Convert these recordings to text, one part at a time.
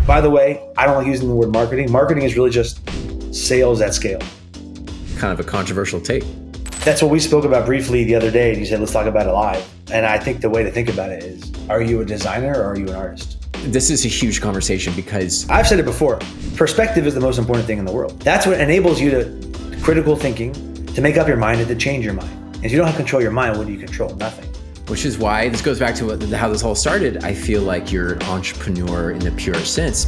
By the way, I don't like using the word marketing. Marketing is really just sales at scale. Kind of a controversial take. That's what we spoke about briefly the other day. And you said, let's talk about it live. And I think the way to think about it is, are you a designer or are you an artist? This is a huge conversation because I've said it before. Perspective is the most important thing in the world. That's what enables you to critical thinking, to make up your mind and to change your mind. And if you don't have control of your mind, what do you control? Nothing. Which is why this goes back to how this all started. I feel like you're an entrepreneur in the pure sense.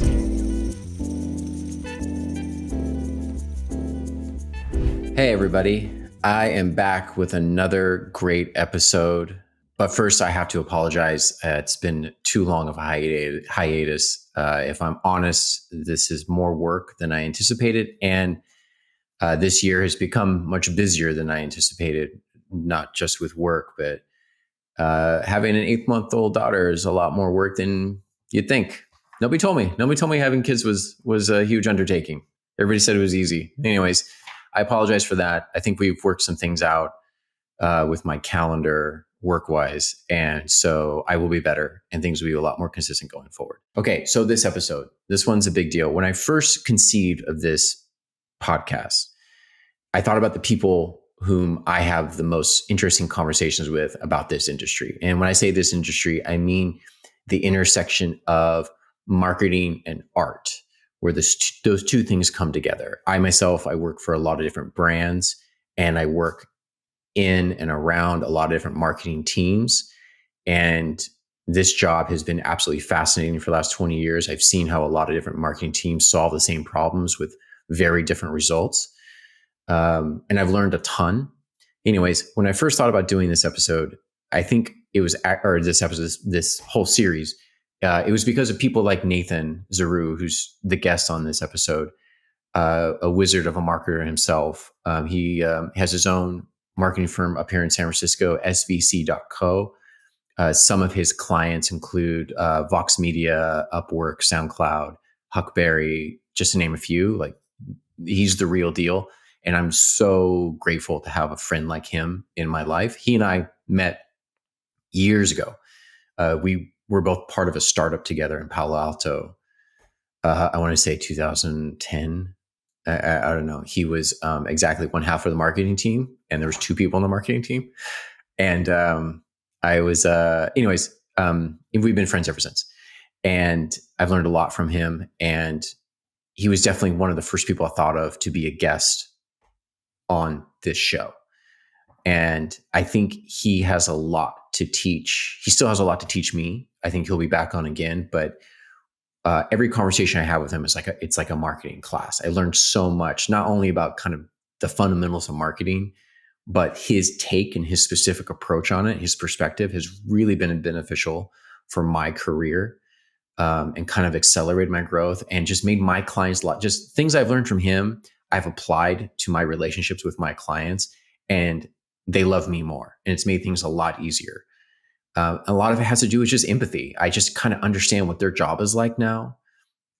Hey, everybody. I am back with another great episode. But first, I have to apologize. It's been too long of a hiatus. If I'm honest, this is more work than I anticipated. And this year has become much busier than I anticipated, not just with work, but having an 8-month-old daughter is a lot more work than you'd think. Nobody told me having kids was a huge undertaking. Everybody said it was easy. Anyways, I apologize for that. I think we've worked some things out with my calendar work-wise. And so I will be better and things will be a lot more consistent going forward. Okay, so this one's a big deal. When I first conceived of this podcast, I thought about the people whom I have the most interesting conversations with about this industry. And when I say this industry, I mean the intersection of marketing and art, where those two things come together. I work for a lot of different brands, and I work in and around a lot of different marketing teams. And this job has been absolutely fascinating for the last 20 years. I've seen how a lot of different marketing teams solve the same problems with very different results. And I've learned a ton. Anyways, when I first thought about doing this episode, I think it was, or this whole series, it was because of people like Nathan Zaru, who's the guest on this episode, a wizard of a marketer himself. He has his own marketing firm up here in San Francisco, svc.co. Some of his clients include Vox Media, Upwork, SoundCloud, Huckberry, just to name a few. Like, he's the real deal. And I'm so grateful to have a friend like him in my life. He and I met years ago. We were both part of a startup together in Palo Alto. I want to say 2010. I don't know. He was exactly one half of the marketing team, and there was two people on the marketing team. And I was, we've been friends ever since. And I've learned a lot from him. And he was definitely one of the first people I thought of to be a guest on this show. And I think he has a lot to teach. He still has a lot to teach me. I think he'll be back on again, but every conversation I have with him is it's like a marketing class. I learned so much, not only about kind of the fundamentals of marketing, but his take and his specific approach on it, his perspective has really been beneficial for my career, and kind of accelerated my growth and just made my clients just things I've learned from him, I've applied to my relationships with my clients, and they love me more. And it's made things a lot easier. A lot of it has to do with just empathy. I just kind of understand what their job is like now.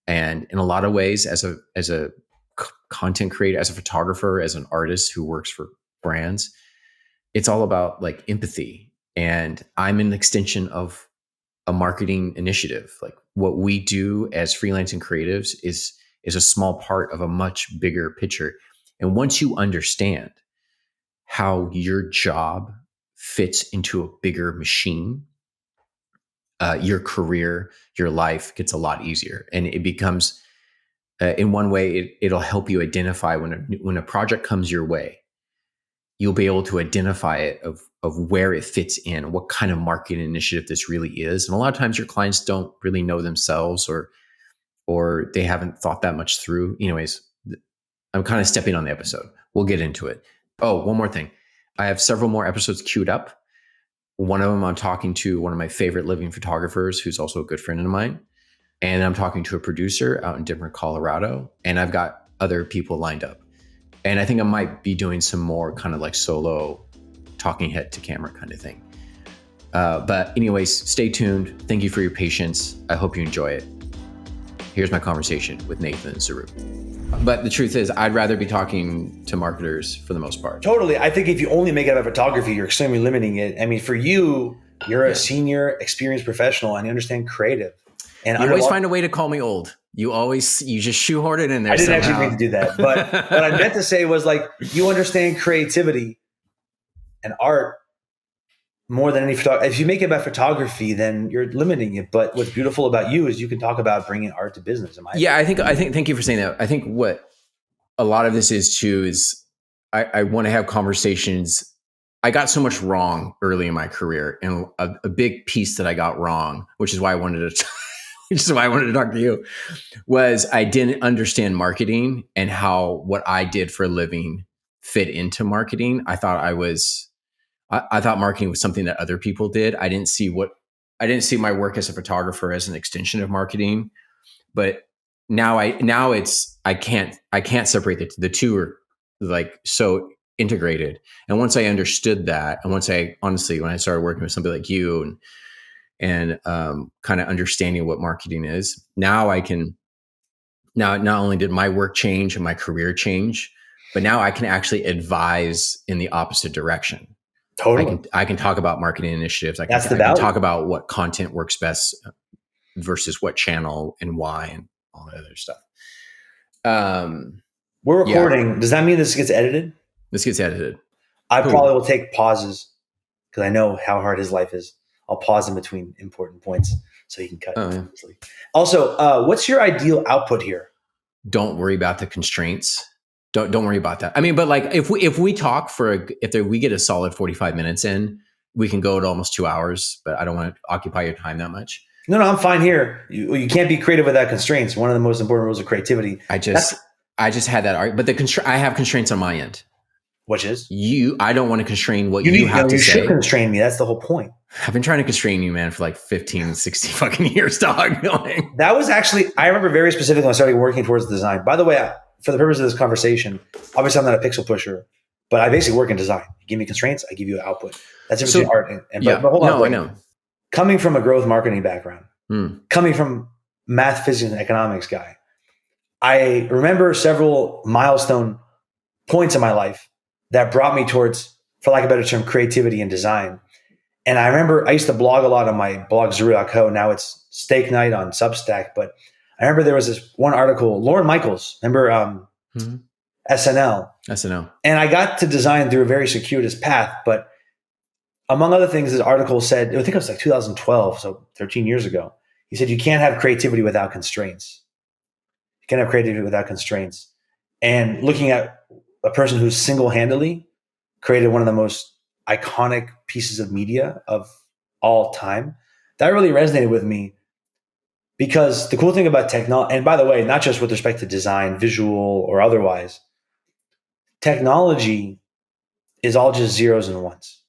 And in a lot of ways, as a content creator, as a photographer, as an artist who works for brands, it's all about like empathy. And I'm an extension of a marketing initiative. Like, what we do as freelancing creatives is a small part of a much bigger picture. And once you understand how your job fits into a bigger machine, your career, your life gets a lot easier. And it becomes, in one way, it'll help you identify when a project comes your way, you'll be able to identify it of where it fits in, what kind of marketing initiative this really is. And a lot of times your clients don't really know themselves, or they haven't thought that much through. Anyways, I'm kind of stepping on the episode. We'll get into it. Oh, one more thing. I have several more episodes queued up. One of them, I'm talking to one of my favorite living photographers, who's also a good friend of mine. And I'm talking to a producer out in Denver, Colorado. And I've got other people lined up. And I think I might be doing some more kind of like solo talking head to camera kind of thing. But anyways, stay tuned. Thank you for your patience. I hope you enjoy it. Here's my conversation with Nathan Zaru. But the truth is, I'd rather be talking to marketers for the most part. Totally. I think if you only make it out of photography, you're extremely limiting it. I mean, for you, you're a senior experienced professional and you understand creative. And you always find a way to call me old. You just shoehorn it in there. I didn't somehow. actually mean to do that. But what I meant to say was like, you understand creativity and art more than any photography. If you make it about photography, then you're limiting it. But what's beautiful about you is you can talk about bringing art to business. I think, thank you for saying that. I think what a lot of this is too, is I want to have conversations. I got so much wrong early in my career, and a big piece that I got wrong, which is why I wanted to talk to you, was I didn't understand marketing and how what I did for a living fit into marketing. I thought I thought marketing was something that other people did. I didn't see my work as a photographer as an extension of marketing. But I can't separate the two are like so integrated. And once I understood that, and when I started working with somebody like you and kind of understanding what marketing is, now not only did my work change and my career change, but now I can actually advise in the opposite direction. Totally. I can talk about marketing initiatives. I can talk about what content works best versus what channel and why and all that other stuff. We're recording. Yeah. Does that mean this gets edited? This gets edited. I probably will take pauses because I know how hard his life is. I'll pause in between important points so he can cut. Yeah. Also, what's your ideal output here? Don't worry about the constraints. Don't worry about that. I mean, but like if we talk we get a solid 45 minutes in, we can go to almost 2 hours, but I don't want to occupy your time that much. No, I'm fine here. You can't be creative without constraints. One of the most important rules of creativity. I just had that argument, but I have constraints on my end. Which is? I don't want to constrain what you have to say. You should constrain me. That's the whole point. I've been trying to constrain you, man, for like 15, 60 fucking years, dog. That was actually, I remember very specifically when I started working towards design. By the way, for the purpose of this conversation, obviously I'm not a pixel pusher, but I basically work in design. You give me constraints, I give you an output. That's between art and but hold on. I know. Coming from a growth marketing background, coming from math, physics, and economics guy, I remember several milestone points in my life that brought me towards, for lack of a better term, creativity and design. And I remember I used to blog a lot on my blog, Zaru.co. Now it's Steak Night on Substack. But I remember there was this one article, Lorne Michaels, remember SNL? SNL. And I got to design through a very circuitous path. But among other things, this article said, I think it was like 2012, so 13 years ago. He said, you can't have creativity without constraints. You can't have creativity without constraints. And looking at a person who single-handedly created one of the most iconic pieces of media of all time, that really resonated with me, because the cool thing about technology, and by the way, not just with respect to design, visual or otherwise, technology is all just zeros and ones.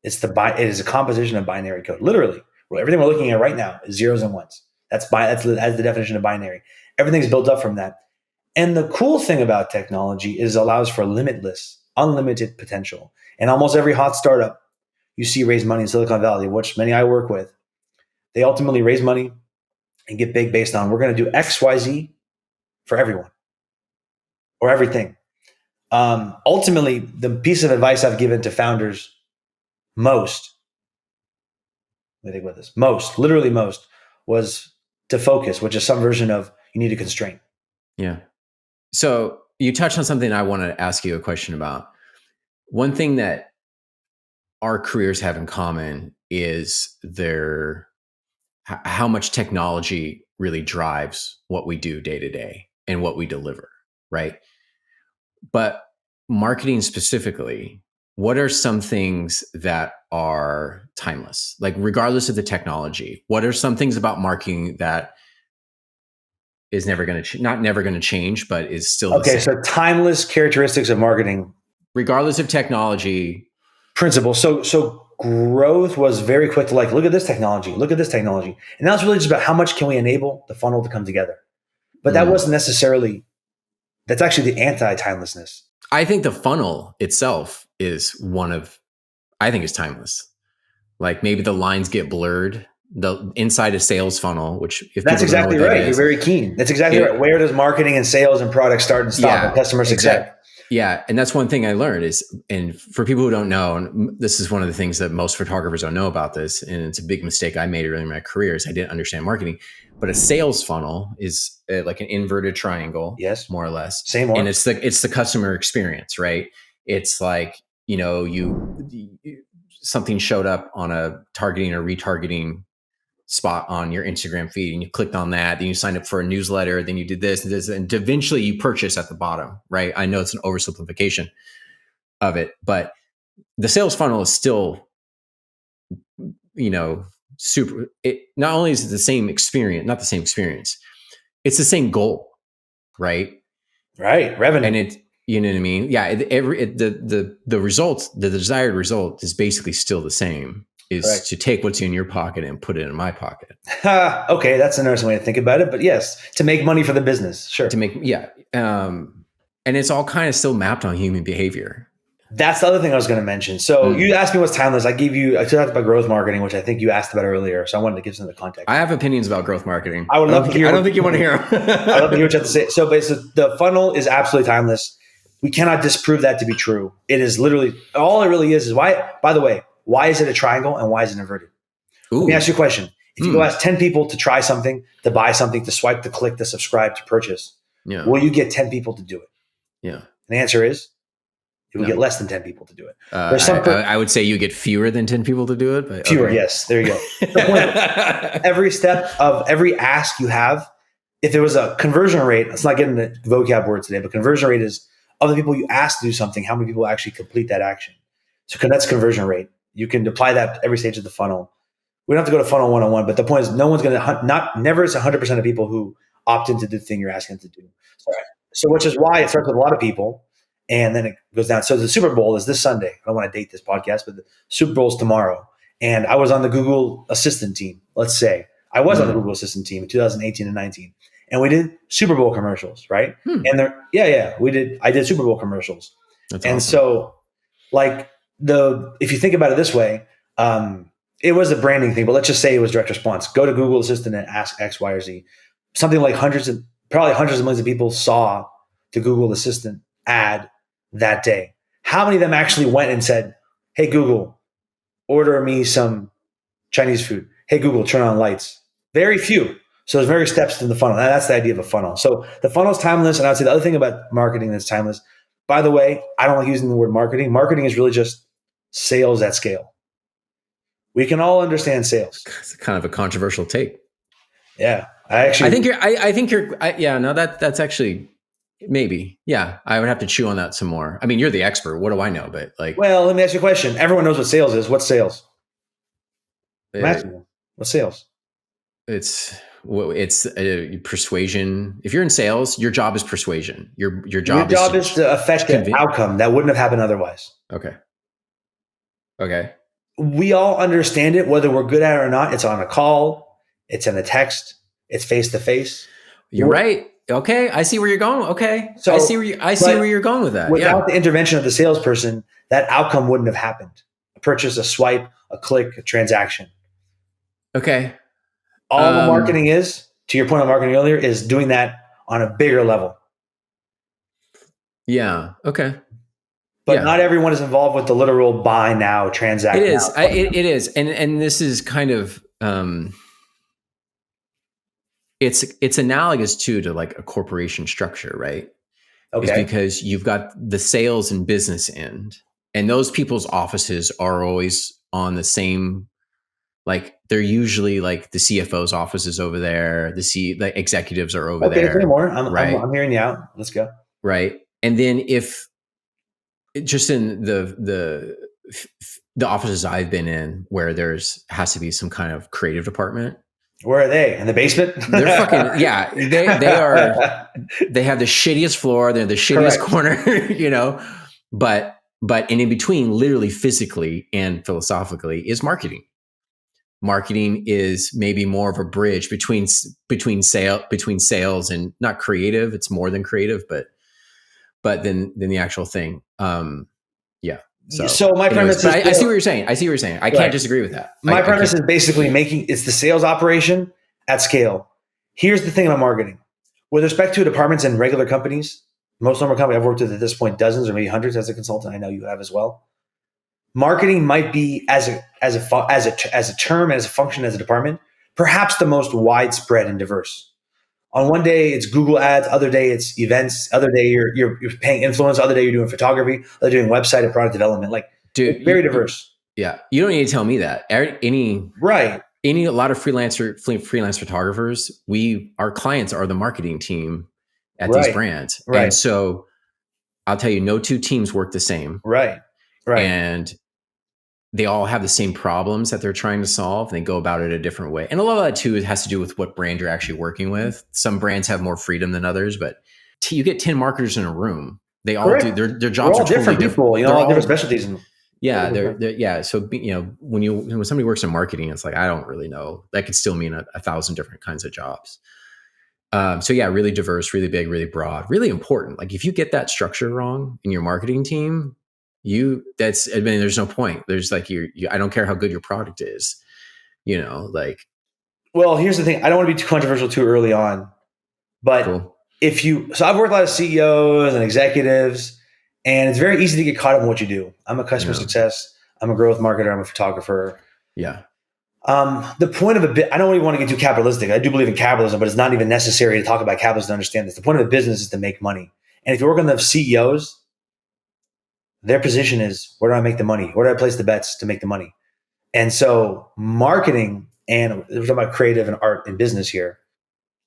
It is a composition of binary code. Literally, everything we're looking at right now is zeros and ones. That's the definition of binary. Everything's built up from that. And the cool thing about technology is it allows for unlimited potential. And almost every hot startup you see raise money in Silicon Valley, which many I work with, they ultimately raise money and get big based on, we're going to do X, Y, Z for everyone or everything. Ultimately, the piece of advice I've given to founders literally most, was to focus, which is some version of you need a constraint. Yeah. So you touched on something I want to ask you a question about. One thing that our careers have in common is how much technology really drives what we do day to day and what we deliver, right? But marketing specifically, what are some things that are timeless? Like regardless of the technology, what are some things about marketing that is never going to change, but is still the same? So timeless characteristics of marketing, regardless of technology, principle. So growth was very quick to like, look at this technology, and now it's really just about how much can we enable the funnel to come together. But that wasn't necessarily. That's actually the anti-timelessness. I think the funnel itself is is timeless. Like maybe the lines get blurred. The inside a sales funnel, which that's exactly right. You're very keen. That's exactly right. Where does marketing and sales and product start and stop and customer success? Exactly. Yeah. And that's one thing I learned and for people who don't know, and this is one of the things that most photographers don't know about this, and it's a big mistake I made early in my career, is I didn't understand marketing. But a sales funnel is like an inverted triangle, Yes. more or less. Same or. And it's the customer experience, right? It's like, something showed up on a targeting or retargeting spot on your Instagram feed, and you clicked on that, then you signed up for a newsletter, then you did this and this, and eventually you purchase at the bottom, right? I know it's an oversimplification of it, but the sales funnel is still, super. It not only is it the same experience, not the same experience, it's the same goal, right? Right, revenue. And it, you know what I mean? Yeah, the result, the desired result is basically still the same. Is Correct. To take what's in your pocket and put it in my pocket. Okay, that's an interesting way to think about it. But yes, to make money for the business, sure. And it's all kind of still mapped on human behavior. That's the other thing I was going to mention. So you asked me what's timeless. I talked about growth marketing, which I think you asked about earlier. So I wanted to give some of the context. I have opinions about growth marketing. I would love to hear. I don't think you want to hear them. I'd love to hear what you have to say. So basically, the funnel is absolutely timeless. We cannot disprove that to be true. It is literally, all it really is why, by the way, why is it a triangle and why is it inverted? Ooh. Let me ask you a question. If you go ask 10 people to try something, to buy something, to swipe, to click, to subscribe, to purchase, will you get 10 people to do it? Yeah. And the answer is, you will get less than 10 people to do it. I would say you get fewer than 10 people to do it. But fewer, yes. There you go. Every step of every ask you have, if there was a conversion rate, let's not get into vocab words today, but conversion rate is of the people you ask to do something, how many people actually complete that action. So that's conversion rate. You can apply that to every stage of the funnel. We don't have to go to funnel 101, but the point is no one's going to, never is 100% of people who opt into the thing you're asking them to do. So which is why it starts with a lot of people and then it goes down. So the Super Bowl is this Sunday. I don't want to date this podcast, but the Super Bowl is tomorrow. And I was on the Google Assistant team, let's say. I was on the Google Assistant team in 2018 and 19. And we did Super Bowl commercials, right? And I did Super Bowl commercials. That's and awesome. So if you think about it this way, it was a branding thing, but let's just say it was direct response. Go to Google Assistant and ask X, Y, or Z. Something like probably hundreds of millions of people saw the Google Assistant ad that day. How many of them actually went and said, hey, Google, order me some Chinese food. Hey, Google, turn on lights. Very few. So there's various steps to the funnel. That's the idea of a funnel. So the funnel is timeless. And I would say the other thing about marketing that's timeless, by the way, I don't like using the word marketing. Marketing is really just sales at scale. We can all understand sales. It's kind of a controversial take. Yeah. That's actually maybe. Yeah. I would have to chew on that some more. I mean, you're the expert. What do I know? But well, let me ask you a question. Everyone knows what sales is. What's sales? What's sales? It's persuasion. If you're in sales, your job is persuasion. Your job is to affect an outcome that wouldn't have happened otherwise. Okay. We all understand it, whether we're good at it or not. It's on a call. It's in a text. It's face to face. You're right. Okay. I see where you're going. Okay. So I see where you're going with that. Without the intervention of the salesperson, that outcome wouldn't have happened. A purchase, a swipe, a click, a transaction. Okay. All the marketing is, to your point on marketing earlier, is doing that on a bigger level. Yeah. Okay. But not everyone is involved with the literal buy now, transact. It is. It is. And this is kind of, it's analogous to like a corporation structure, right? Okay. It's because you've got the sales and business end, and those people's offices are always on the same, like they're usually like the CFO's office is over there. The executives are over there. Okay, say more. I'm hearing you out. Let's go. Right. And then if just in the offices I've been in where has to be some kind of creative department. Where are they? In the basement? They're fucking, yeah. They have the shittiest floor. They're the shittiest corner, but in between, literally physically and philosophically, is marketing. Marketing is maybe more of a bridge between sales and not creative. It's more than creative, but then the actual thing. Yeah. So my premise is, I see what you're saying. I can't disagree with that. My premise is basically it's the sales operation at scale. Here's the thing about marketing. With respect to departments and regular companies, most normal companies I've worked with at this point, dozens or maybe hundreds as a consultant. I know you have as well. Marketing might be as a term, as a function, as a department, perhaps the most widespread and diverse. On one day it's Google ads, other day it's events, other day you're paying influence, other day you're doing photography, other day doing website and product development. Like it's Dude, very diverse. yeah, you don't need to tell me that. Right. A lot of freelance photographers, our clients are the marketing team at these Right. brands. And Right. so I'll tell you, no two teams work the same. Right. Right. And they all have the same problems that they're trying to solve, and they go about it a different way. And a lot of that too has to do with what brand you're actually working with. Some brands have more freedom than others, but you get 10 marketers in a room. They all Correct. do their We're jobs all are totally different people, different. all different specialties. Yeah, yeah. So when somebody works in marketing, it's like, I don't really know. That could still mean 1,000 different kinds of jobs. So yeah, really diverse, really big, really broad, really important. Like if you get that structure wrong in your marketing team, there's no point. There's like I don't care how good your product is, like. Well, here's the thing. I don't want to be too controversial too early on, but Cool. so I've worked with a lot of CEOs and executives, and it's very easy to get caught up in what you do. I'm a customer success. I'm a growth marketer. I'm a photographer. Yeah. The point of I don't really want to get too capitalistic. I do believe in capitalism, but it's not even necessary to talk about capitalism to understand this. The point of a business is to make money. And if you work on the CEOs, their position is, where do I make the money? Where do I place the bets to make the money? And so marketing, and we're talking about creative and art and business here.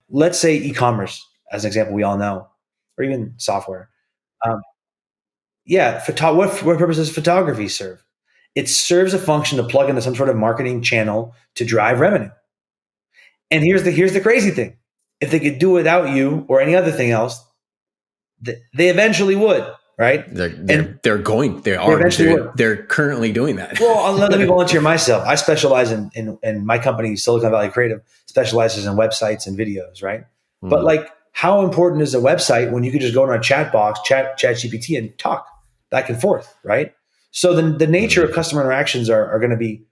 Let's say e-commerce, as an example, we all know, or even software. What purpose does photography serve? It serves a function to plug into some sort of marketing channel to drive revenue. And here's the crazy thing: if they could do it without you or any other thing else, they eventually would, right? They're currently doing that. Well, let me volunteer myself. I specialize in my company, Silicon Valley Creative, specializes in websites and videos, right? But like, how important is a website when you could just go in a chat box, chat GPT, and talk back and forth, right? So the nature of customer interactions are going to be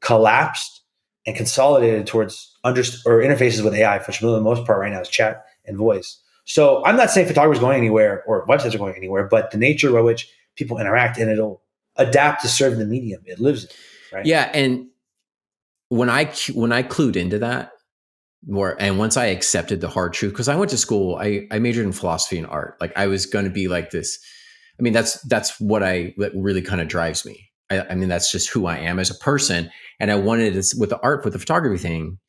collapsed and consolidated towards interfaces with AI, which for the most part right now is chat and voice. So I'm not saying photography is going anywhere or websites are going anywhere, but the nature by which people interact, and it'll adapt to serve the medium it lives in, right? Yeah, and when I clued into that more, and once I accepted the hard truth, because I went to school, I majored in philosophy and art. Like I was going to be like this. I mean, that's what really kind of drives me. I mean, that's just who I am as a person. And I wanted to, with the photography thing,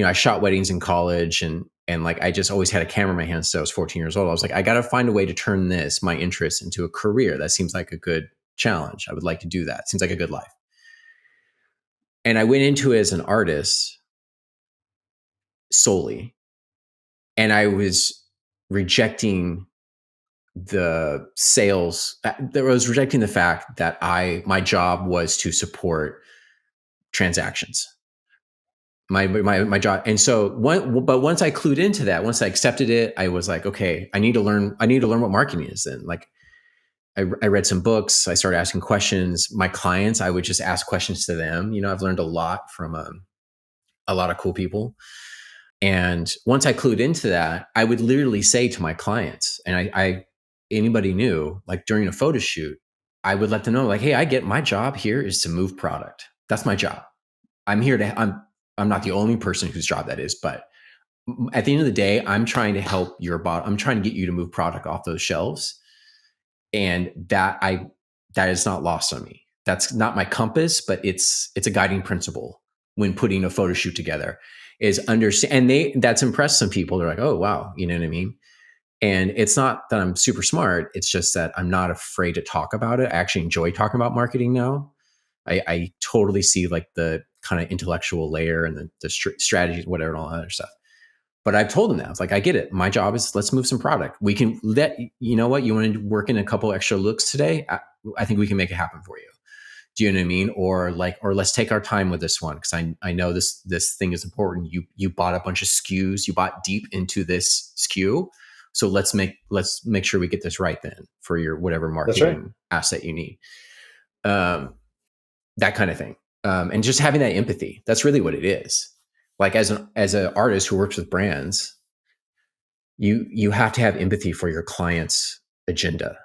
I shot weddings in college, and like I just always had a camera in my hand since I was 14 years old. I was like, I got to find a way to turn my interest into a career. That seems like a good challenge. I would like to do that. It seems like a good life. And I went into it as an artist solely. And I was rejecting the sales. I was rejecting the fact that my job was to support transactions. My job. And so but once I clued into that, once I accepted it, I was like, okay, I need to learn what marketing is then. Like I read some books. I started asking questions. My clients, I would just ask questions to them. I've learned a lot from a lot of cool people. And once I clued into that, I would literally say to my clients, and anybody knew, like during a photo shoot, I would let them know, like, hey, my job here is to move product. That's my job. I'm not the only person whose job that is, but at the end of the day, I'm trying to help I'm trying to get you to move product off those shelves. And that is not lost on me. That's not my compass, but it's a guiding principle when putting a photo shoot together, is understand. And that's impressed some people. They're like, oh, wow. You know what I mean? And it's not that I'm super smart. It's just that I'm not afraid to talk about it. I actually enjoy talking about marketing now. I totally see like the kind of intellectual layer and the strategies, whatever, and all that other stuff. But I've told them that. It's like, I get it. My job is, let's move some product. We can you know what, you want to work in a couple extra looks today? I think we can make it happen for you. Do you know what I mean? Or let's take our time with this one, because I know this thing is important. You bought a bunch of SKUs. You bought deep into this SKU. So let's make sure we get this right then for your whatever marketing asset you need. That kind of thing. And just having that empathy. That's really what it is. Like as an artist who works with brands, you have to have empathy for your client's agenda,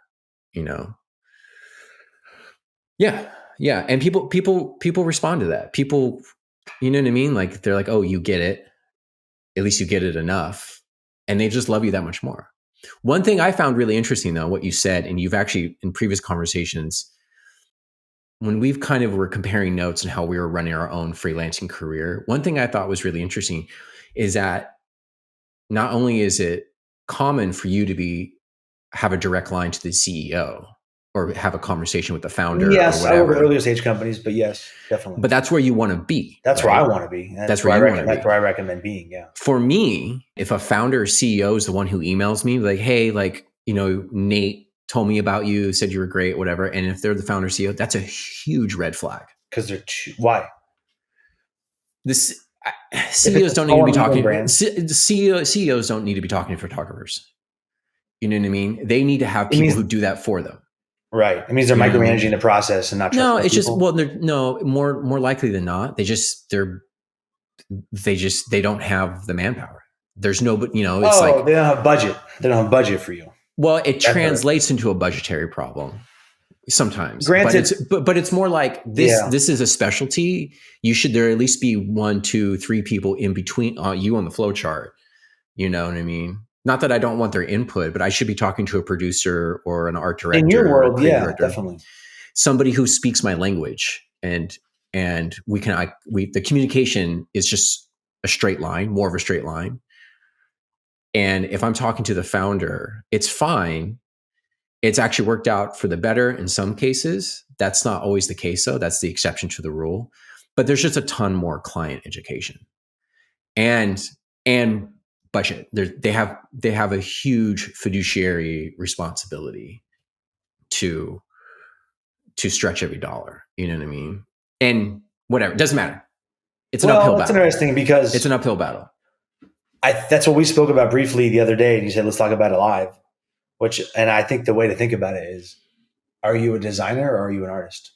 Yeah. Yeah. And people respond to that. People You know what I mean? Like they're like, oh, you get it. At least you get it enough. And they just love you that much more. One thing I found really interesting, though, what you said, and you've actually in previous conversations, when we've kind of were comparing notes and how we were running our own freelancing career, one thing I thought was really interesting is that not only is it common for you to have a direct line to the CEO or have a conversation with the founder or Yes, I work with whatever, earlier stage companies, but yes, definitely. but that's where you want to be. That's where I Right? want to be. That's where you want to be. That's where I recommend being. Yeah. For me, if a founder or CEO is the one who emails me, like, hey, like, Nate told me about you, said you were great, whatever. And if they're the founder CEO, that's a huge red flag. Because why? This CEOs don't need to be talking. CEOs don't need to be talking to photographers. You know what I mean? They need to have people who do that for them. Right. It means they're micromanaging the process and not. No, it's people. More likely than not, they don't have the manpower. There's no, it's like they don't have budget. They don't have budget for you. Well, it translates into a budgetary problem sometimes. Granted, but it's more like this. Yeah. This is a specialty. There at least be 1, 2, 3 people in between you on the flow chart. You know what I mean? Not that I don't want their input, but I should be talking to a producer or an art director. In your world, director, definitely. Somebody who speaks my language, and the communication is just a straight line, more of a straight line. And if I'm talking to the founder, it's fine. It's actually worked out for the better in some cases. That's not always the case, though. That's the exception to the rule. But there's just a ton more client education and budget. They have a huge fiduciary responsibility to stretch every dollar. You know what I mean? And whatever, it doesn't matter. It's an uphill battle. It's interesting because it's an uphill battle. That's what we spoke about briefly the other day. And you said, let's talk about it live, and I think the way to think about it is, are you a designer or are you an artist?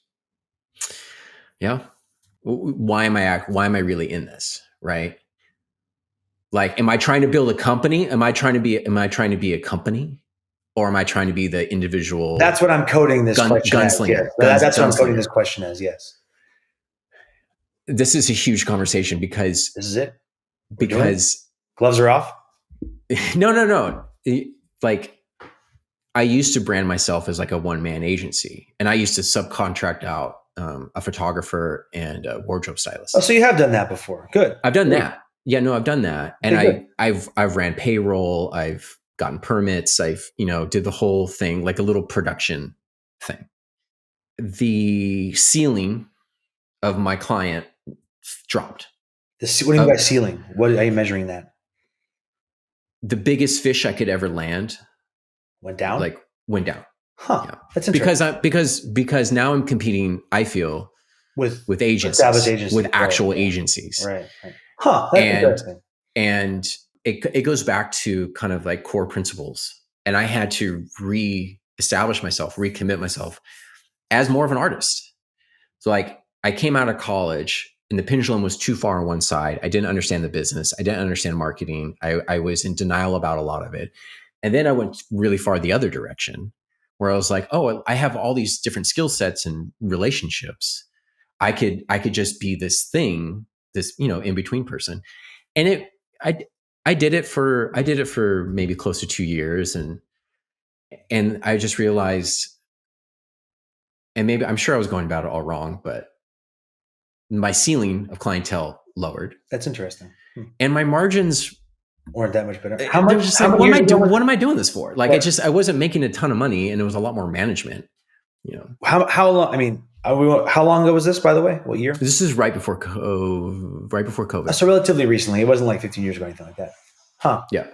Yeah. Why am I really in this? Right. Like, am I trying to build a company? Am I trying to be a company, or am I trying to be the individual? That's what I'm coding this question gunslinger. As. That's what I'm coding this question as. Yes. This is a huge conversation because this is it. Because gloves are off. No. Like, I used to brand myself as like a one-man agency, and I used to subcontract out a photographer and a wardrobe stylist. Oh, so you have done that before? Good. I've done that. Yeah, no, I've done that, and I've ran payroll. I've gotten permits. I've did the whole thing, like a little production thing. The ceiling of my client dropped. What do you mean by ceiling? What are you measuring that? The biggest fish I could ever land went down. Huh? Yeah. That's interesting. Because now I'm competing. I feel with agencies, with actual agencies. Right. Huh. That's interesting. And it goes back to kind of like core principles. And I had to re-establish myself, recommit myself as more of an artist. So like, I came out of college and the pendulum was too far on one side. I didn't understand the business. I didn't understand marketing. I was in denial about a lot of it. And then I went really far the other direction, where I was like, oh, I have all these different skill sets and relationships. I could just be this thing, this, in between person. And I did it for maybe close to 2 years. And I just realized, and maybe I'm sure I was going about it all wrong, but my ceiling of clientele lowered. That's interesting. And my margins weren't that much better. What am I doing this for? Like, I wasn't making a ton of money, and it was a lot more management. How long? I mean, how long ago was this, by the way? What year? This is right before COVID. So relatively recently. It wasn't like 15 years ago or anything like that. Huh. Yeah.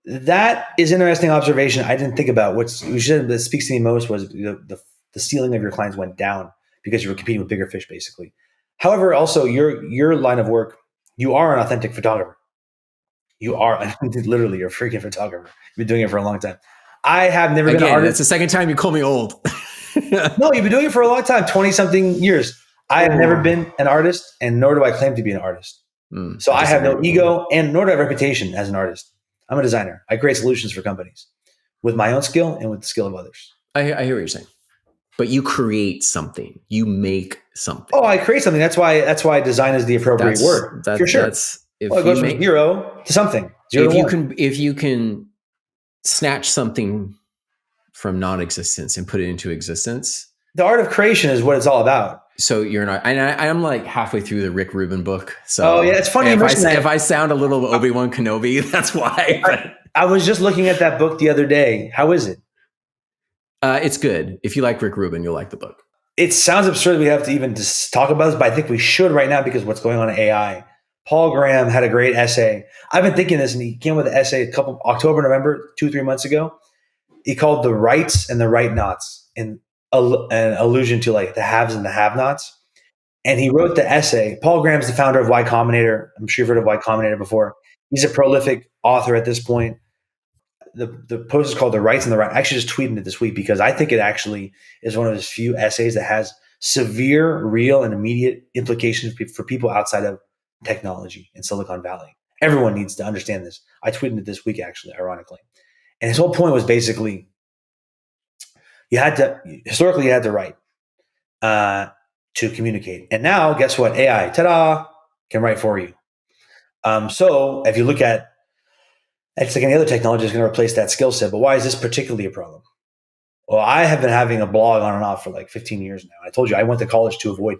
That is an interesting observation. I didn't think about that speaks to me most was the ceiling of your clients went down because you were competing with bigger fish, basically. However, also your line of work, you are an authentic photographer. You are literally you're a freaking photographer. You've been doing it for a long time. I have never been an artist. That's the second time you call me old. No, you've been doing it for a long time, 20-something years. I have never been an artist, and nor do I claim to be an artist. So I have no ego, and nor do I have a reputation as an artist. I'm a designer. I create solutions for companies with my own skill and with the skill of others. I hear what you're saying. But you create something. You make something. Oh, I create something. That's why design is the appropriate word for sure. That's Well, it goes from 0 to something. 0 to 1. If you can snatch something from non-existence and put it into existence. The art of creation is what it's all about. So you're not, and I'm like halfway through the Rick Rubin book. So it's funny. If I sound a little Obi-Wan Kenobi, that's why. I was just looking at that book the other day. How is it? It's good. If you like Rick Rubin, you'll like the book. It sounds absurd we have to even just talk about this, but I think we should right now because what's going on in AI. Paul Graham had a great essay. I've been thinking this, and he came with an essay October, November, 2-3 months ago. He called the rights and the right-nots, in an allusion to like the haves and the have-nots. And he wrote the essay. Paul Graham's the founder of Y Combinator. I'm sure you've heard of Y Combinator before. He's a prolific author at this point. The post is called The Rights and the Right. I actually just tweeted it this week because I think it actually is one of those few essays that has severe, real, and immediate implications for people outside of technology in Silicon Valley. Everyone needs to understand this. I tweeted it this week, actually, ironically. And his whole point was basically historically you had to write to communicate. And now, guess what? AI, ta-da, can write for you. So if you look at, it's like any other technology is going to replace that skill set. But why is this particularly a problem? Well, I have been having a blog on and off for like 15 years now. I told you I went to college to avoid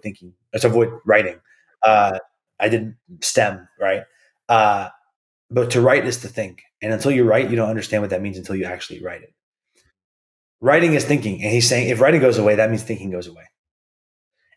writing. I did STEM, right? But to write is to think. And until you write, you don't understand what that means until you actually write it. Writing is thinking. And he's saying if writing goes away, that means thinking goes away.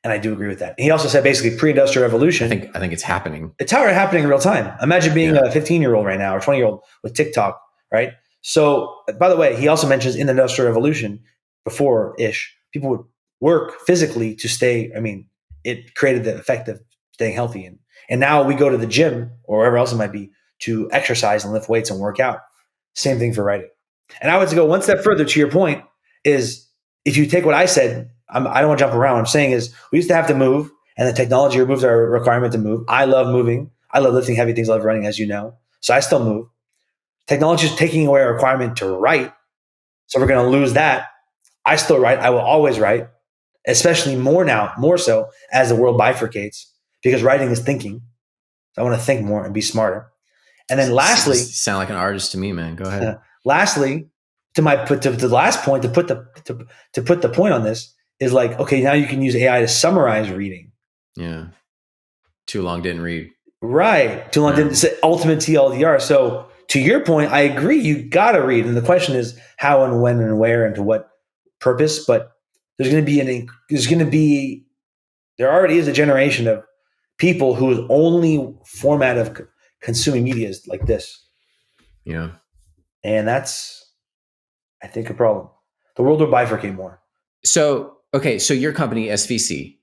And I do agree with that. And he also said basically pre-industrial revolution. I think it's happening. It's already happening in real time. Imagine being a 15-year-old right now or 20-year-old with TikTok, right? So, by the way, he also mentions in the industrial revolution before-ish, people would work physically to stay. I mean, it created the effect of staying healthy. And now we go to the gym or wherever else it might be to exercise and lift weights and work out. Same thing for writing. And I would go one step further to your point is if you take what I said, I don't want to jump around. What I'm saying is we used to have to move and the technology removes our requirement to move. I love moving. I love lifting heavy things. I love running, as you know. So I still move. Technology is taking away our requirement to write. So we're going to lose that. I still write. I will always write, especially more so as the world bifurcates because writing is thinking. So I want to think more and be smarter. And then lastly, you sound like an artist to me, man. Go ahead. Lastly, to the last point, to put the point on this is like, okay, now you can use AI to summarize reading. Yeah. Too long didn't read. Right. Too long didn't say ultimate TLDR. So to your point, I agree. You got to read. And the question is how and when and where and to what purpose. But there already is a generation of people whose only format of consuming media is like this. Yeah. And that's, I think, a problem. The world will bifurcate more. So your company, SVC,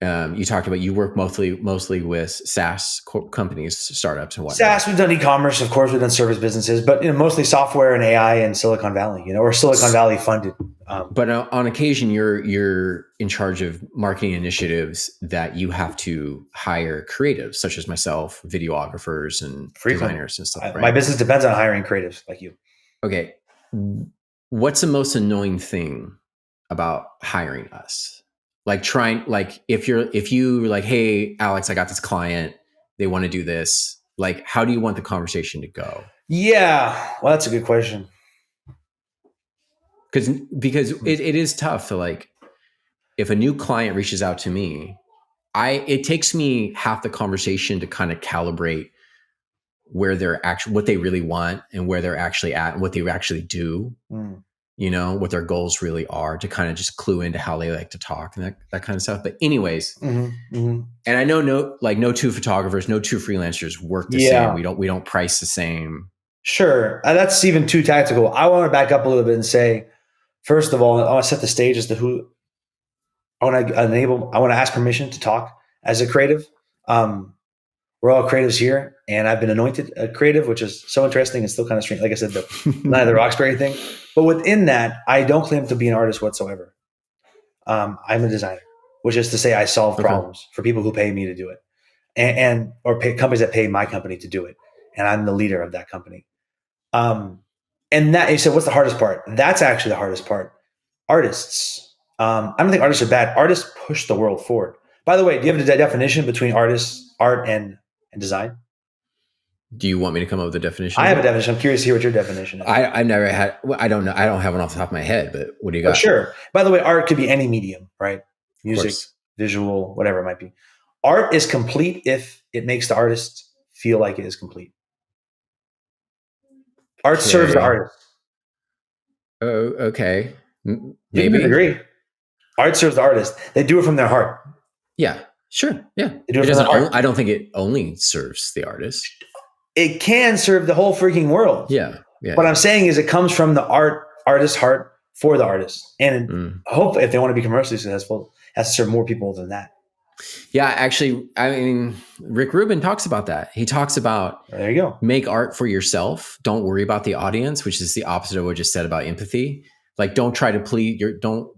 you talked about you work mostly with SaaS companies, startups and whatnot. SaaS, we've done e-commerce, of course, we've done service businesses, but mostly software and AI in Silicon Valley, or Silicon Valley funded. But on occasion, you're in charge of marketing initiatives that you have to hire creatives, such as myself, videographers and designers and stuff. Right? My business depends on hiring creatives like you. Okay, what's the most annoying thing about hiring us? If you like, hey, Alex, I got this client, they want to do this. Like, how do you want the conversation to go? Yeah, well, that's a good question. Because it is tough to like, if a new client reaches out to me, it takes me half the conversation to kind of calibrate where they're actually, what they really want and where they're actually at and what they actually do. What their goals really are, to kind of just clue into how they like to talk and that kind of stuff. But anyways, and I know no two photographers, no two freelancers work the same. We don't price the same. Sure. That's even too tactical. I want to back up a little bit and say, first of all, I want to set the stage as to who I want to ask permission to talk as a creative. We're all creatives here, and I've been anointed a creative, which is so interesting and still kind of strange. Like I said, not the Roxbury thing. But within that, I don't claim to be an artist whatsoever. I'm a designer, which is to say I solve problems for people who pay me to do it, or pay companies that pay my company to do it. And I'm the leader of that company. And that, you said, what's the hardest part? That's actually the hardest part. Artists I don't think artists are bad. Artists push the world forward. By the way, do you have a definition between art, and design? Do you want me to come up with a definition I of have a it? definition. I'm curious to hear what your definition is. I've never had. Well, I don't know. I don't have one off the top of my head. But what do you Oh, got? sure. By the way, art could be any medium, right? Of Music, course. visual, whatever it might be. Art is complete if it makes the artist feel like it is complete. Art serves the Okay. artist. Oh, okay. You can Maybe. disagree. Art serves the artist. They do it from their heart. Yeah. Sure. Yeah. They do It it from their doesn't. heart. I don't think it only serves the artist. It can serve the whole freaking world. Yeah. Yeah. What I'm saying is it comes from the artist's heart for the artist. And hope if they want to be commercially successful, it has to serve more people than that. Yeah, actually, I mean, Rick Rubin talks about that. He talks about There you go. Make art for yourself. Don't worry about the audience, which is the opposite of what I just said about empathy. Like, don't try to plead. Don't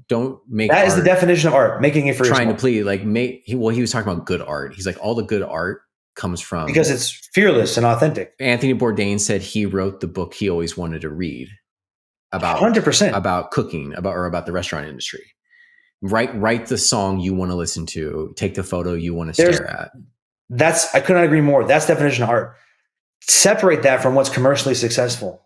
make that art, is the definition of art, making it for trying yourself. to plead. Like he was talking about good art. He's like, all the good art comes from because it's fearless and authentic. Anthony Bourdain said he wrote the book he always wanted to read about 100% about cooking, about the restaurant industry. Write the song you want to listen to. Take the photo you want to stare at. I could not agree more. That's the definition of art. Separate that from what's commercially successful.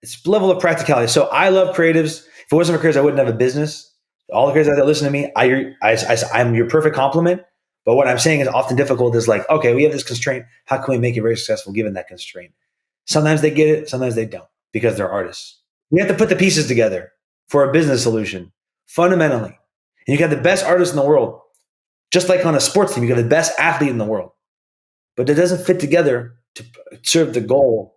It's level of practicality. So I love creatives. If it wasn't for creatives, I wouldn't have a business. All the creatives that listen to me, I'm your perfect compliment. But what I'm saying is often difficult is like, okay, we have this constraint. How can we make it very successful given that constraint? Sometimes they get it, sometimes they don't because they're artists. We have to put the pieces together for a business solution fundamentally. And you got the best artist in the world. Just like on a sports team, you got the best athlete in the world. But it doesn't fit together to serve the goal.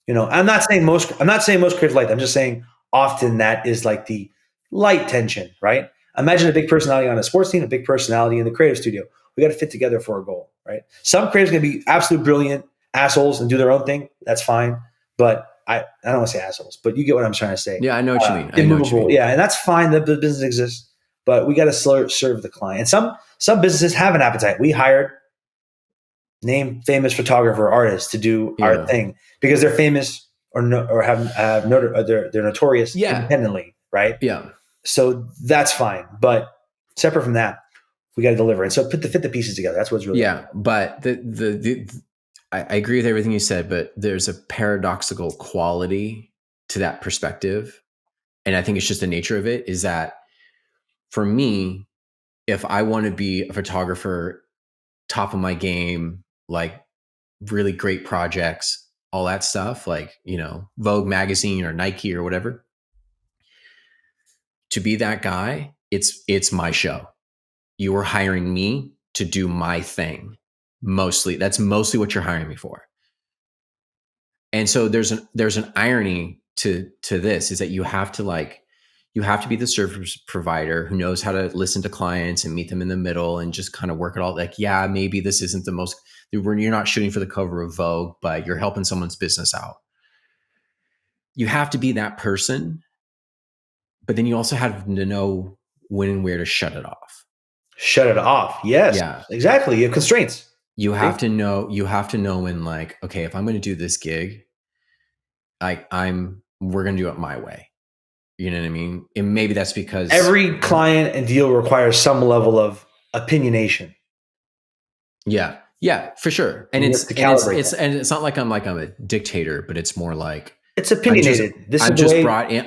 I'm not saying most creatives like that. I'm just saying often that is like the light tension, right? Imagine a big personality on a sports team, a big personality in the creative studio. We got to fit together for a goal, right? Some creatives can be absolute brilliant assholes and do their own thing. That's fine. But I don't want to say assholes, but you get what I'm trying to say. Yeah, I know what you mean. Immovable. Yeah, and that's fine that the business exists, but we got to serve the client. And some businesses have an appetite. We hired name famous photographer artists to do our thing because they're famous or they're notorious independently, right? Yeah. So that's fine, but separate from that, we got to deliver. And so fit the pieces together. That's what's really important. But I agree with everything you said, but there's a paradoxical quality to that perspective, and I think it's just the nature of it. Is that for me, if I want to be a photographer, top of my game, like really great projects, all that stuff, like, Vogue magazine or Nike or whatever, to be that guy, it's my show. You are hiring me to do my thing. That's mostly what you're hiring me for. And so there's an irony to this, is that you have to be the service provider who knows how to listen to clients and meet them in the middle and just kind of work it all. Like, yeah, maybe this isn't the most, you're not shooting for the cover of Vogue, but you're helping someone's business out. You have to be that person, but then you also have to know when and where to shut it off. Shut it off. Yes. Yeah. Exactly. You have constraints. You have to know when, like, okay, if I'm going to do this gig, we're going to do it my way. You know what I mean? And maybe that's because every client and deal requires some level of opinionation. Yeah. Yeah, for sure. And it's not like I'm a dictator, but it's more like it's opinionated.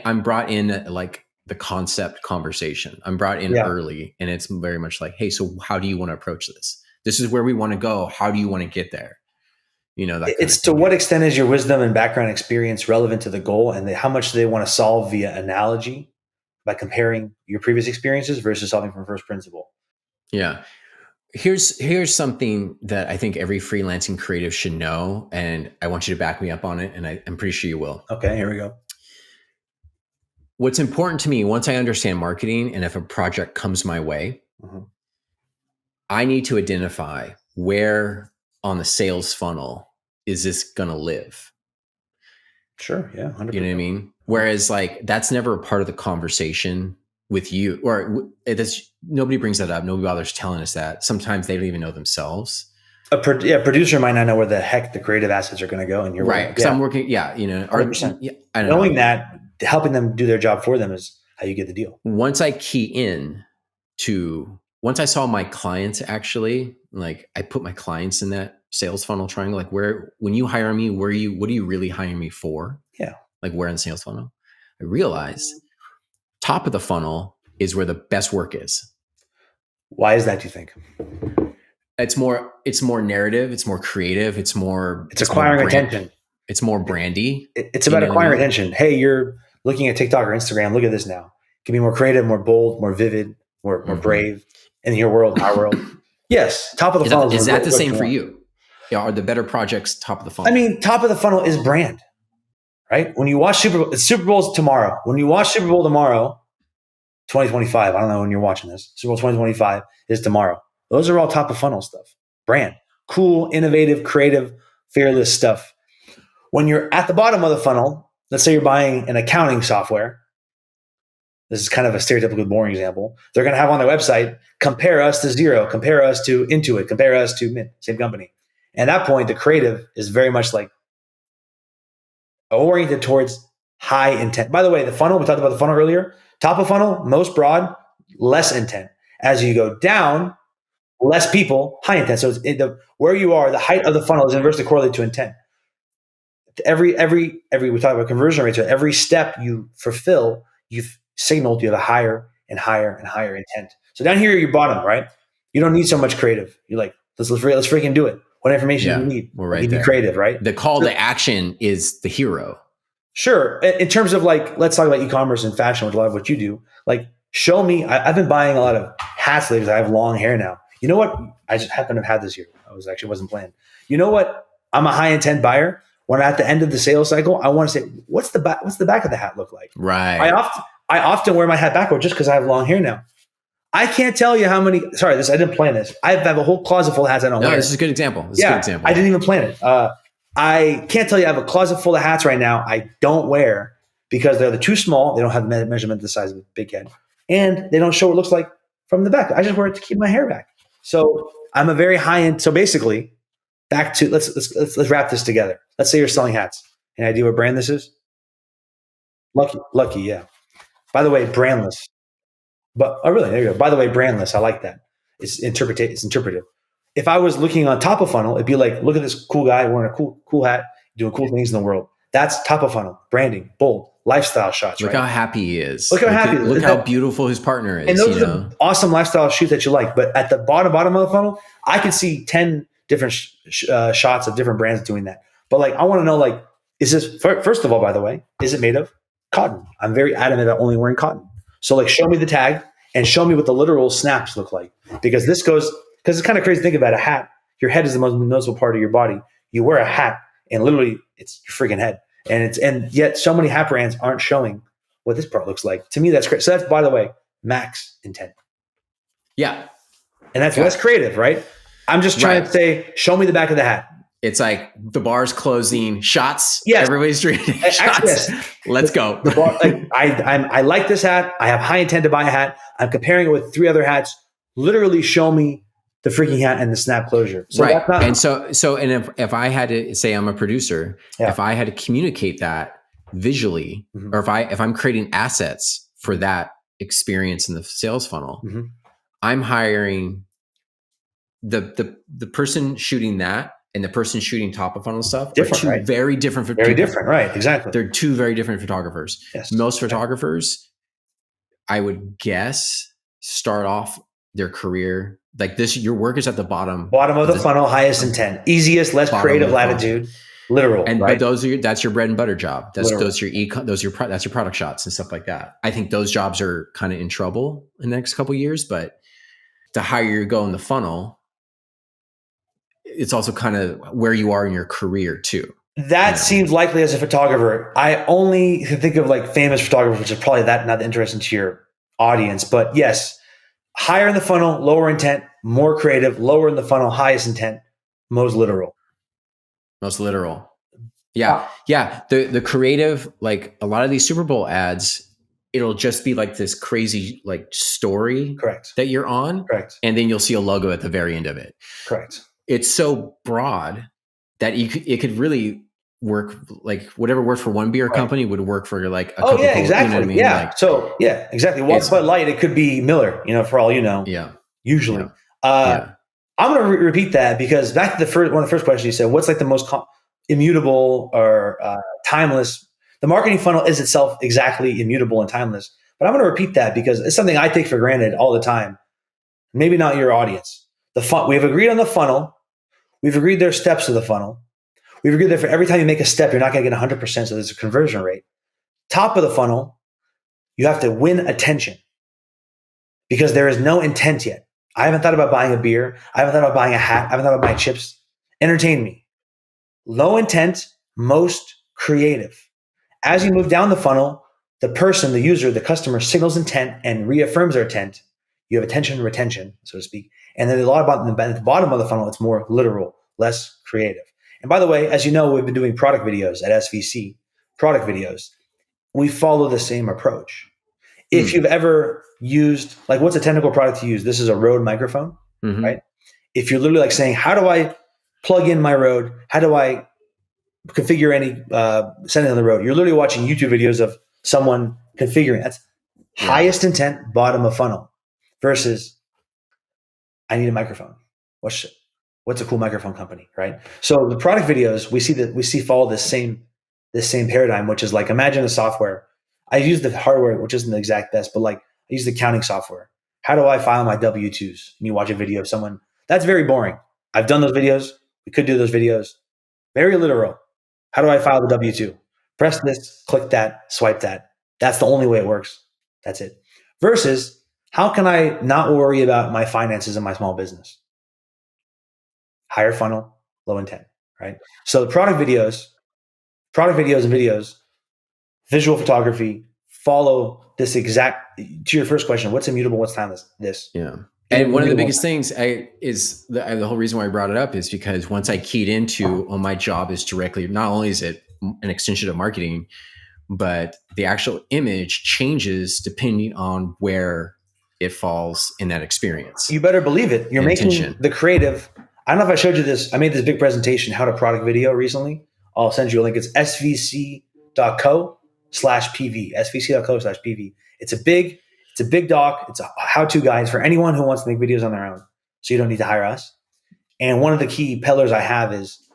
I'm brought in like the concept conversation. I'm brought in early, and it's very much like, hey, so how do you want to approach this? This is where we want to go. How do you want to get there? It's to what extent is your wisdom and background experience relevant to the goal, and how much do they want to solve via analogy by comparing your previous experiences versus solving from first principle? Yeah. Here's something that I think every freelancing creative should know, and I want you to back me up on it, and I'm pretty sure you will. Okay, here we go. What's important to me, once I understand marketing, and if a project comes my way, I need to identify where on the sales funnel is this going to live. Sure, yeah, 100%. You know what I mean? Whereas, like, that's never a part of the conversation with you, or nobody brings that up. Nobody bothers telling us that. Sometimes they don't even know themselves. A producer might not know where the heck the creative assets are going to go, and you're right. Because I'm working. Yeah, 100%. Knowing that, helping them do their job for them is how you get the deal. Once I key in once I saw my clients actually, like I put my clients in that sales funnel triangle, like when you hire me, what are you really hiring me for? Yeah. Like where in the sales funnel? I realized top of the funnel is where the best work is. Why is that, do you think? It's more narrative, it's more creative, it's acquiring attention. It's more brandy. It's about acquiring attention. Hey, you're looking at TikTok or Instagram. Look at this now. It can be more creative, more bold, more vivid, more brave in your world, our world. Yes, top of the funnel. Is that the same for you? Yeah, are the better projects top of the funnel? I mean, top of the funnel is brand, right? When you watch Super Bowl's tomorrow. When you watch Super Bowl tomorrow, 2025. I don't know when you're watching this. Super Bowl 2025 is tomorrow. Those are all top of funnel stuff. Brand, cool, innovative, creative, fearless stuff. When you're at the bottom of the funnel, let's say you're buying an accounting software. This is kind of a stereotypical boring example. They're going to have on their website, compare us to Xero, compare us to Intuit, compare us to Mint, same company. And at that point, the creative is very much like oriented towards high intent. By the way, the funnel, we talked about the funnel earlier. Top of funnel, most broad, less intent. As you go down, less people, high intent. So where you are, the height of the funnel is inversely correlated to intent. Every we talk about conversion rates. So every step you fulfill, you've signaled you have a higher and higher and higher intent. So down here, you're bottom, right? You don't need so much creative. You're like, let's freaking do it. What information do you need? We're right there. Be creative, right? The call to action is the hero. Sure. In terms of like, let's talk about e-commerce and fashion, which a lot of what you do. Like, show me. I've been buying a lot of hats lately because I have long hair now. You know what? I just happen to have had this year. Wasn't planned. You know what? I'm a high intent buyer. When at the end of the sales cycle, I want to say, what's the back of the hat look like? Right. I often wear my hat backward just because I have long hair now. I can't tell you how many. Sorry, I didn't plan this. I have a whole closet full of hats I don't wear. No, this is a good example. I didn't even plan it. I can't tell you. I have a closet full of hats right now I don't wear because they're too small. They don't have the measurement the size of a big head, and they don't show what it looks like from the back. I just wear it to keep my hair back. So I'm a very high end. So basically, back to let's wrap this together. Let's say you're selling hats. Any idea what brand this is? Lucky, yeah. By the way, brandless. But really, there you go. By the way, brandless. I like that. It's interpretive. If I was looking on top of funnel, it'd be like, look at this cool guy wearing a cool hat, doing cool things in the world. That's top of funnel, branding, bold, lifestyle shots. Look how happy he is. Look how beautiful his partner is. And those are the awesome lifestyle shoots that you like. But at the bottom of the funnel, I can see 10 different shots of different brands doing that. But like, I want to know, like, is this, first of all, by the way, is it made of cotton? I'm very adamant about only wearing cotton. So like, show me the tag and show me what the literal snaps look like. Because it's kind of crazy to think about a hat. Your head is the most noticeable part of your body. You wear a hat and literally it's your freaking head. And yet so many hat brands aren't showing what this part looks like. To me, that's great. So that's, by the way, max intent. Yeah. And that's less creative, right? I'm just trying to say, show me the back of the hat. It's like the bar's closing, shots. Yes. Everybody's drinking shots. Yes. Let's go. The bar, I like this hat. I have high intent to buy a hat. I'm comparing it with 3 other hats. Literally show me the freaking hat and the snap closure. So right. And if I had to say I'm a producer, if I had to communicate that visually, or if I'm creating assets for that experience in the sales funnel, I'm hiring the person shooting that and the person shooting top of funnel stuff. Different, right? Very different. Very different, right? Exactly. They're 2 very different photographers. Yes. Most photographers, I would guess, start off their career like this. Your work is at the bottom of the funnel, highest intent, easiest, less creative latitude, literal. And right? but that's your bread and butter job. That's your product shots and stuff like that. I think those jobs are kind of in trouble in the next couple of years. But the higher you go in the funnel, it's also kind of where you are in your career too. That seems likely as a photographer. I only think of like famous photographers, which is probably not interesting to your audience. But yes, higher in the funnel, lower intent, more creative, lower in the funnel, highest intent, most literal. Yeah. Yeah. The creative, like a lot of these Super Bowl ads, it'll just be like this crazy like story that you're on. Correct. And then you'll see a logo at the very end of it. Correct. It's so broad that it could really work, like whatever worked for one beer Right. company would work for like a Oh yeah, Coca-Cola. exactly. You know what I mean? Yeah. Like, So yeah, exactly. Water it's, Bud Light, it could be Miller. For all you know. yeah, Usually, yeah, uh, yeah. I'm going to repeat that because back to one of the first questions you said, what's like the most immutable or timeless? The marketing funnel is itself exactly immutable and timeless. But I'm going to repeat that because it's something I take for granted all the time. Maybe not your audience. We've agreed on the funnel. We've agreed there's steps to the funnel. We've agreed that for every time you make a step, you're not going to get 100%. So there's a conversion rate. Top of the funnel, you have to win attention because there is no intent yet. I haven't thought about buying a beer. I haven't thought about buying a hat. I haven't thought about buying chips. Entertain me. Low intent, most creative. As you move down the funnel, the person, the user, the customer signals intent and reaffirms their intent. You have attention retention, so to speak. And then a lot about at the bottom of the funnel, it's more literal, less creative. And by the way, as you know, we've been doing product videos at SVC, product videos. We follow the same approach. If you've ever used, like, what's a technical product to use? This is a Rode microphone, right? If you're literally like saying, how do I plug in my Rode? How do I configure any setting on the Rode? You're literally watching YouTube videos of someone configuring. That's highest intent, bottom of funnel versus I need a microphone. What's a cool microphone company, right? So the product videos, we see follow this same paradigm, which is like, imagine a software. I use the hardware, which isn't the exact best, but like I use the accounting software. How do I file my W-2s? And you watch a video of someone. That's very boring. I've done those videos. We could do those videos. Very literal. How do I file the W-2? Press this, click that, swipe that. That's the only way it works. That's it. Versus, how can I not worry about my finances in my small business? Higher funnel, low intent, right? So the product videos and videos, visual photography follow this exact, to your first question, what's immutable, what's timeless? This. Yeah. And one of the biggest things is the whole reason why I brought it up is because once I keyed into, my job is directly, not only is it an extension of marketing, but the actual image changes depending on where it falls in that experience. You better believe it. You're making intention. The creative. I don't know if I showed you this. I made this big presentation, how to product video recently. I'll send you a link. It's svc.co/pv, svc.co/pv. It's a big doc. It's a how-to guide for anyone who wants to make videos on their own. So you don't need to hire us. And one of the key pillars I have is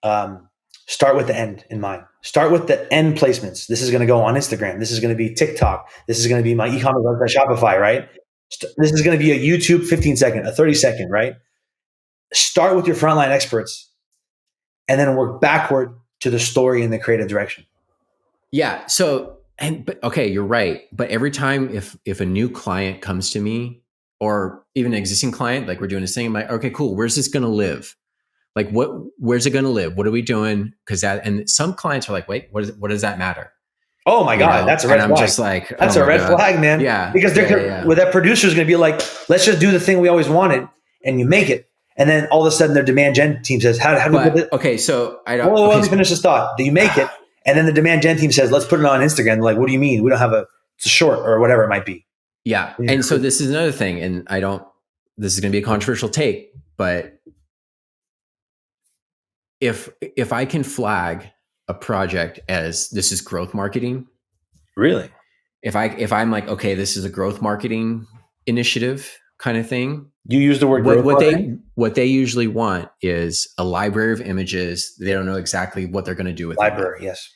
start with the end in mind. Start with the end placements. This is going to go on Instagram. This is going to be TikTok. This is going to be my e-commerce website, Shopify, right? This is going to be a YouTube 15-second, a 30-second, right? Start with your frontline experts and then work backward to the story and the creative direction. Yeah. So, but okay, you're right. But every time if a new client comes to me, or even an existing client, like we're doing this thing, I'm like, okay, cool. Where's this going to live? Like, where's it going to live? What are we doing? And some clients are like, wait, what does that matter? Oh my God, that's a red flag. I'm just like, that's a red flag, man. Yeah. Because with that producer's going to be like, let's just do the thing we always wanted, and you make it. And then all of a sudden their demand gen team says, how do we put it? Okay, so I don't. Well, let me finish this thought. You make it, and then the demand gen team says, let's put it on Instagram. They're like, what do you mean? We don't have it's a short or whatever it might be. Yeah. And so this is another thing, and this is going to be a controversial take, but if I can flag a project as this is growth marketing, really, if I'm like, okay, this is a growth marketing initiative kind of thing, you use the word growth marketing? What they usually want is a library of images. They don't know exactly what they're going to do with library. Yes.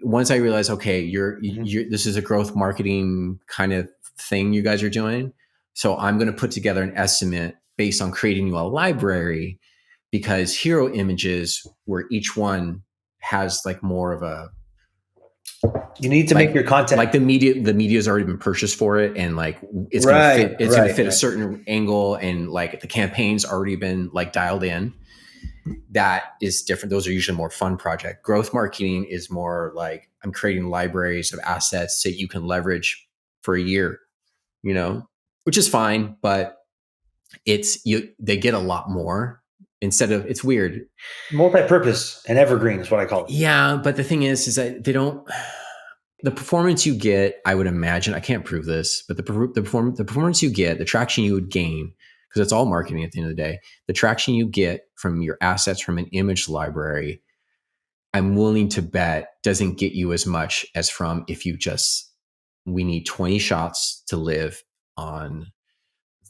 Once I realize, okay, this is a growth marketing kind of thing you guys are doing. So I'm going to put together an estimate based on creating you a library, because hero images where each one has like more of a, you need to make your content like the media's already been purchased for it, and like it's going to fit a certain angle, and like the campaign's already been like dialed in. That is different. Those are usually more fun project. Growth marketing is more like, I'm creating libraries of assets that you can leverage for a year, which is fine, but they get a lot more instead of, it's weird. Multi-purpose and evergreen is what I call it. Yeah. But the thing is that the performance you get, I would imagine, I can't prove this, but the performance you get, the traction you would gain, because it's all marketing at the end of the day. The traction you get from your assets from an image library, I'm willing to bet doesn't get you as much as from if you just, we need 20 shots to live on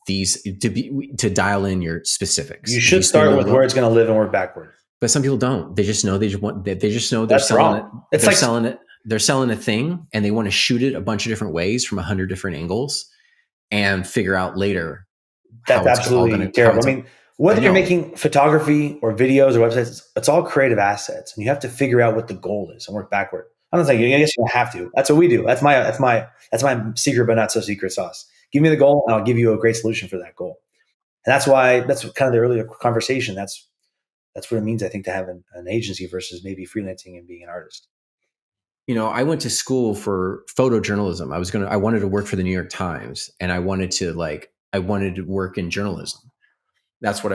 these to dial in your specifics. You should start with where it's going to live and work backward. But some people don't. They just know they just know they're That's selling wrong. it. They're selling it. They're selling a thing and they want to shoot it a bunch of different ways from 100 different angles and figure out later. That's absolutely terrible. I mean, whether you're making photography or videos or websites, it's all creative assets, and you have to figure out what the goal is and work backward. I'm not saying, I guess you don't have to. That's what we do. That's my secret, but not so secret sauce. Give me the goal, and I'll give you a great solution for that goal. And that's kind of the earlier conversation. That's what it means, I think, to have an agency versus maybe freelancing and being an artist. I went to school for photojournalism. I wanted to work for the New York Times, and I wanted to work in journalism. That's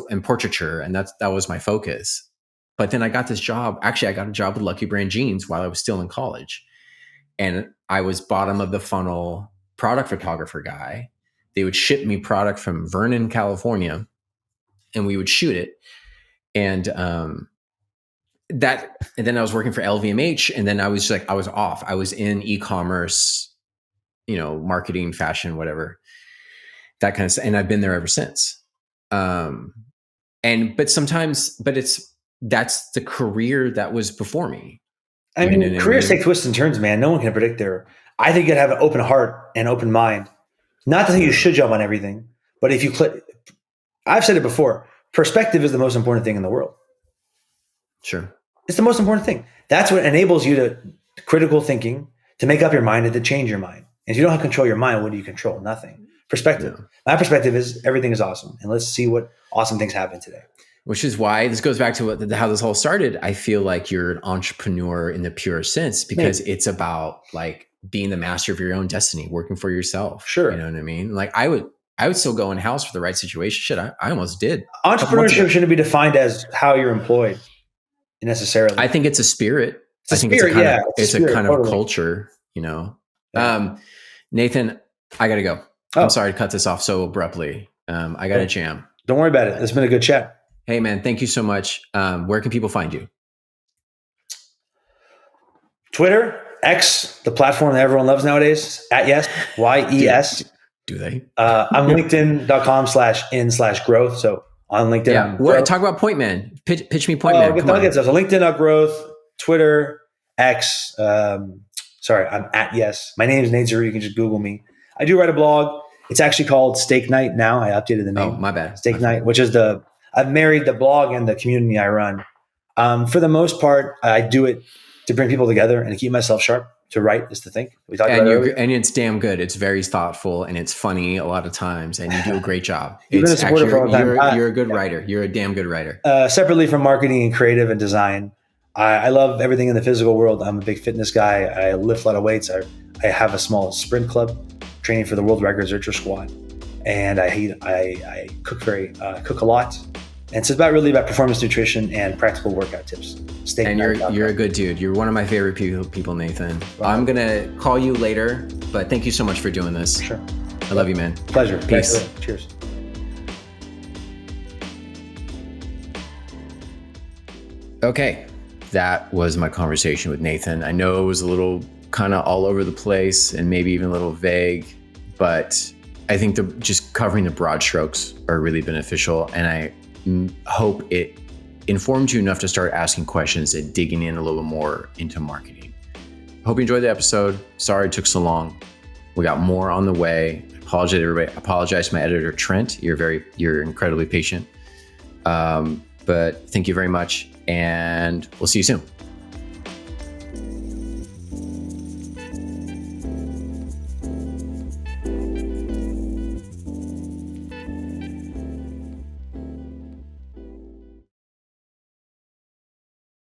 in portraiture, and that was my focus. But then I got this job. Actually, I got a job with Lucky Brand Jeans while I was still in college, and I was bottom of the funnel product photographer guy. They would ship me product from Vernon, California, and we would shoot it. And then I was working for LVMH, and then I was off. I was in e-commerce, marketing, fashion, whatever, that kind of stuff. And I've been there ever since. That's the career that was before me. I mean, careers take twists and turns, man. No one can predict I think you'd have an open heart and open mind. Not to say you should jump on everything, but if you click, I've said it before, perspective is the most important thing in the world. Sure. It's the most important thing. That's what enables you to critical thinking, to make up your mind and to change your mind. And if you don't have control of your mind, what do you control? Nothing. Perspective. Yeah. My perspective is everything is awesome. And let's see what awesome things happen today. Which is why this goes back to how this whole started. I feel like you're an entrepreneur in the pure sense, because it's about like being the master of your own destiny, working for yourself. Sure. You know what I mean? Like I would still go in house for the right situation. Shit, I almost did. Entrepreneurship shouldn't be defined as how you're employed necessarily. I think it's a spirit. It's a kind of culture, Yeah. Nathan, I got to go. I'm sorry to cut this off so abruptly. I got to jam. Don't worry about it. It's been a good chat. Hey, man, thank you so much. Where can people find you? Twitter, X, the platform that everyone loves nowadays, @yes, YES. Do they? I'm linkedin.com/in/growth. So on LinkedIn. Yeah. Talk about Point Man. Pitch me Point Man. Come on. So LinkedIn.growth, Twitter, X. Sorry, I'm @yes. My name is Nate Zaru. You can just Google me. I do write a blog. It's actually called Steak Night now. I updated the name. Oh, my bad. Steak Night, which is I've married the blog and the community I run. For the most part, I do it to bring people together and to keep myself sharp. To write is to think. We talked about it. And it's damn good. It's very thoughtful and it's funny a lot of times, and you do a great job. You're a good writer. You're a damn good writer. Separately from marketing and creative and design, I love everything in the physical world. I'm a big fitness guy. I lift a lot of weights. I have a small sprint club training for the world records ultra squat, and I cook a lot. And so it's really about performance nutrition and practical workout tips. And you're a good dude. You're one of my favorite people, Nathan. Wow. I'm going to call you later, but thank you so much for doing this. Sure. I love you, man. Pleasure. Peace. Cheers. Okay. That was my conversation with Nathan. I know it was a little kind of all over the place and maybe even a little vague, but I think just covering the broad strokes are really beneficial. And I hope it informed you enough to start asking questions and digging in a little more into marketing. Hope you enjoyed the episode. Sorry it took so long. We got more on the way. I apologize, everybody. I apologize to my editor, Trent. You're incredibly patient. But thank you very much, and we'll see you soon.